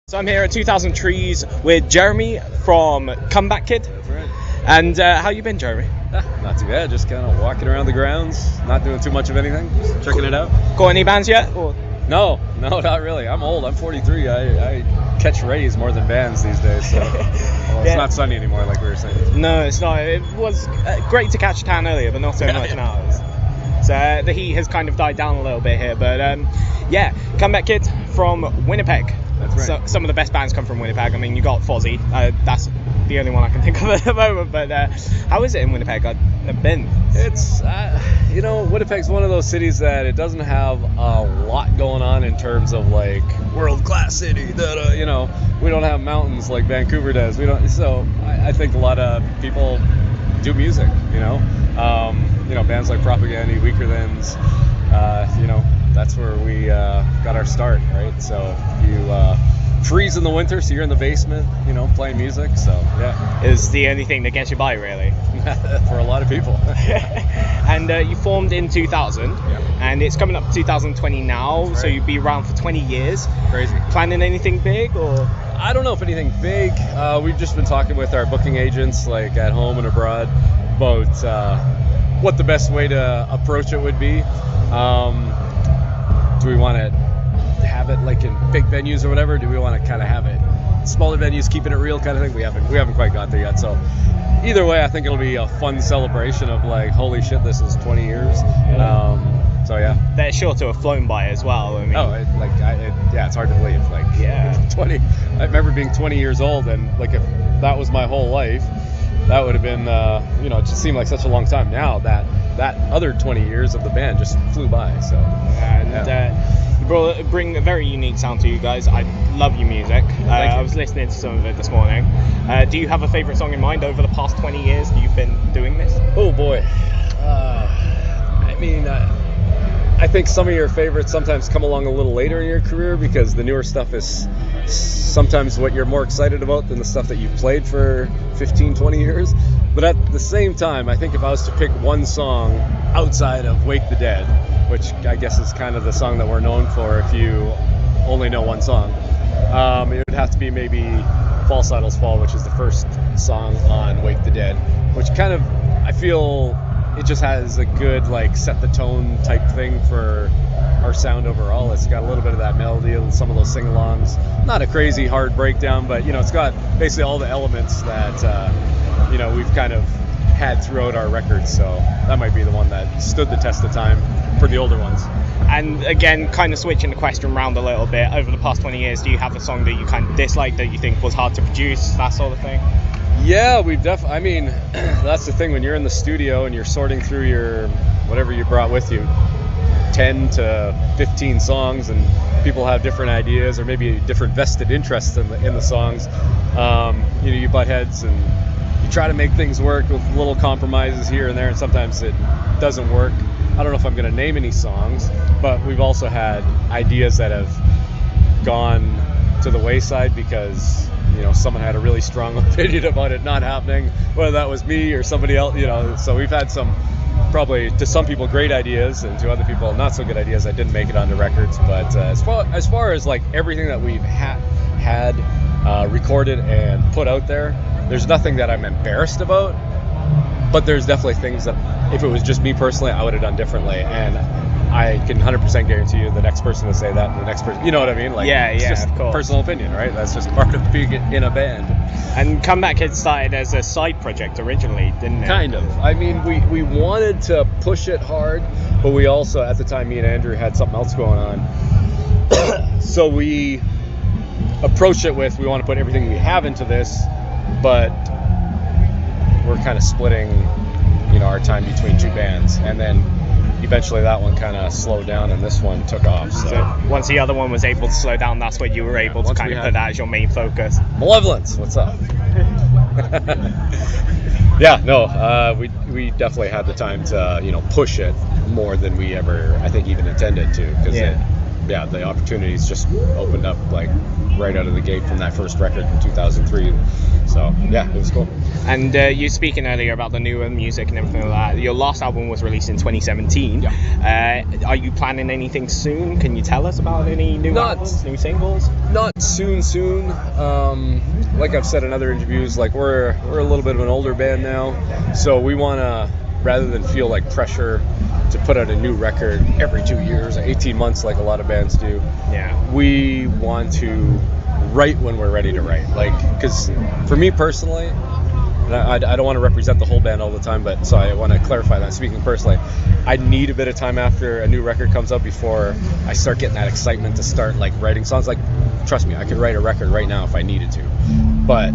So I'm here at 2000 Trees with Jeremy from Comeback Kid. That's right. And how you been, Jeremy? Not too bad, just kind of walking around the grounds, not doing too much of anything, just checking it out. Got any bands yet? Or? No, not really. I'm old, I'm 43. I catch rays more than bands these days, so it's not sunny anymore like we were saying. No, it's not. It was great to catch a tan earlier, but not so much now. So the heat has kind of died down a little bit here, but Comeback Kid from Winnipeg. That's right. So, some of the best bands come from Winnipeg. I mean, you got Fozzy. That's the only one I can think of at the moment. But how is it in Winnipeg? I've been. It's, Winnipeg's one of those cities that it doesn't have a lot going on in terms of like world-class city. We don't have mountains like Vancouver does. We don't. So I think a lot of people do music. Bands like Propaganda, Weaker Thans. That's where we got our start, right? So you freeze in the winter, so you're in the basement, playing music. So yeah, is the only thing that gets you by, really. For a lot of people. And you formed in 2000, and it's coming up to 2020 now. Right. So you'll be around for 20 years. Crazy. Planning anything big, or? I don't know if anything big. We've just been talking with our booking agents, like at home and abroad, about what the best way to approach it would be. Do we want to have it like in big venues or whatever? Do we want to kind of have it smaller venues, keeping it real kind of thing? We haven't quite got there yet. So either way, I think it'll be a fun celebration of like, holy shit, this is 20 years. So yeah, they're sure to have flown by as well. I mean, it's hard to believe. 20. I remember being 20 years old, and like if that was my whole life, that would have been it just seemed like such a long time. Now that other 20 years of the band just flew by. So you bring a very unique sound to you guys. I love your music. I was listening to some of it this morning. Do you have a favorite song in mind over the past 20 years that you've been doing this? Oh boy. I think some of your favorites sometimes come along a little later in your career, because the newer stuff is sometimes what you're more excited about than the stuff that you've played for 15, 20 years. But at the same time, I think if I was to pick one song outside of Wake the Dead, which I guess is kind of the song that we're known for if you only know one song, it would have to be maybe False Idols Fall, which is the first song on Wake the Dead, which kind of, I feel, it just has a good like set the tone type thing for our sound overall. It's got a little bit of that melody and some of those sing-alongs. Not a crazy hard breakdown, but it's got basically all the elements that we've kind of had throughout our records. So that might be the one that stood the test of time for the older ones. And again, kind of switching the question around a little bit, over the past 20 years, do you have a song that you kind of dislike, that you think was hard to produce, that sort of thing? Yeah, that's the thing when you're in the studio and you're sorting through your whatever you brought with you, 10 to 15 songs, and people have different ideas or maybe different vested interests in the songs. You butt heads and you try to make things work with little compromises here and there, and sometimes it doesn't work. I don't know if I'm going to name any songs, but we've also had ideas that have gone to the wayside because someone had a really strong opinion about it not happening, whether that was me or somebody else. So we've had some, probably to some people, great ideas, and to other people not so good ideas that didn't make it onto records. But as far as like everything that we've had recorded and put out there, there's nothing that I'm embarrassed about, but there's definitely things that if it was just me personally, I would have done differently. And I can 100% guarantee you the next person would say that, and the next person, you know what I mean? It's just of course. Personal opinion, right? That's just part of being in a band. And Comeback Kid started as a side project originally, didn't it? Kind of. We wanted to push it hard, but we also, at the time, me and Andrew had something else going on. So we approached it with, we want to put everything we have into this, but we're kind of splitting, our time between two bands. And then eventually that one kind of slowed down and this one took off. So once the other one was able to slow down, that's when you were able to kind of put that as your main focus. Malevolence, what's up? We definitely had the time to push it more than we ever, I think, even intended to, because yeah, the opportunities just opened up like right out of the gate from that first record in 2003. So yeah, it was cool. And you speaking earlier about the newer music and everything like that. Your last album was released in 2017. Yeah. Are you planning anything soon? Can you tell us about any new albums, new singles? Not soon. Like I've said in other interviews, like we're a little bit of an older band now, so we want to, rather than feel like pressure to put out a new record every 2 years or 18 months like a lot of bands do. Yeah. We want to write when we're ready to write. Like, because for me personally, and I don't want to represent the whole band all the time, but so I want to clarify that. Speaking personally, I need a bit of time after a new record comes out before I start getting that excitement to start like writing songs. Like, trust me, I could write a record right now if I needed to, but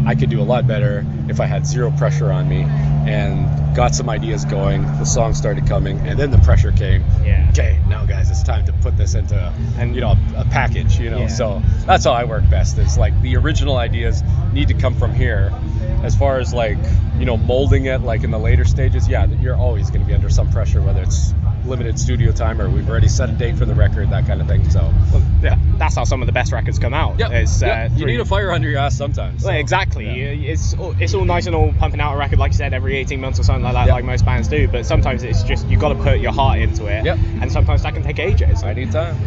I could do a lot better if I had zero pressure on me and got some ideas going. The songs started coming, and then the pressure came. Yeah. Okay, now guys, it's time to put this into a package. Yeah. So that's how I work best. Is like the original ideas need to come from here. As far as like molding it like in the later stages, yeah, you're always going to be under some pressure, whether it's limited studio time or we've already set a date for the record, that kind of thing. So yeah, that's how some of the best records come out. Yeah. You need a fire under your ass sometimes. So. Well, exactly. Yeah. It's all nice and all pumping out a record, like you said, every 18 months or something like that, like most bands do. But sometimes it's just you got to put your heart into it. Yep. And sometimes that can take ages. I need time.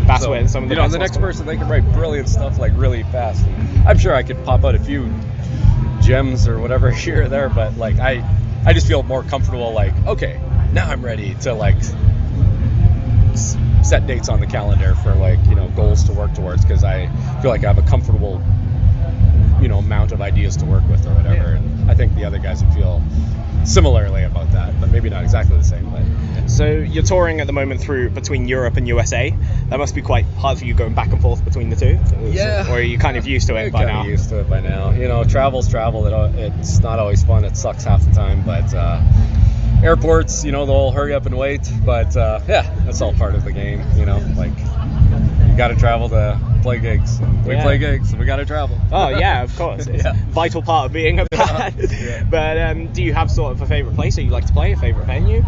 That's where some of the best the next person, they can write brilliant stuff like really fast. And I'm sure I could pop out a few gems or whatever here or there, but like I just feel more comfortable. Like, okay, now I'm ready to like set dates on the calendar for like goals to work towards, because I feel like I have a comfortable amount of ideas to work with or whatever. Yeah. And I think the other guys would feel similarly about that, but maybe not exactly the same. But yeah. So you're touring at the moment between Europe and USA. That must be quite hard for you going back and forth between the two. Yeah. Or are you kind of used to it by now? Used to it by now. Travel's travel. It's not always fun. It sucks half the time, but airports, they'll hurry up and wait. But yeah, that's all part of the game. Like you got to travel to play gigs. We play gigs, so we got to travel. Oh yeah, of course. It's a vital part of being a band. Yeah. But do you have sort of a favorite place that you like to play, a favorite venue?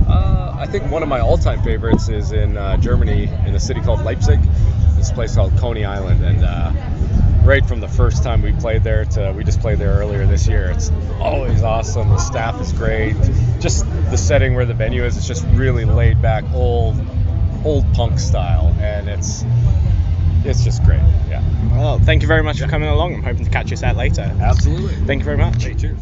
I think one of my all-time favorites is in Germany, in a city called Leipzig. This place called Coney Island, and right from the first time we played there to we just played there earlier this year, it's always awesome. The staff is great. Just the setting where the venue is, it's just really laid back, old punk style, and it's just great. Yeah. Well, thank you very much for coming along. I'm hoping to catch you set later. Absolutely. Thank you very much. Hey, cheers.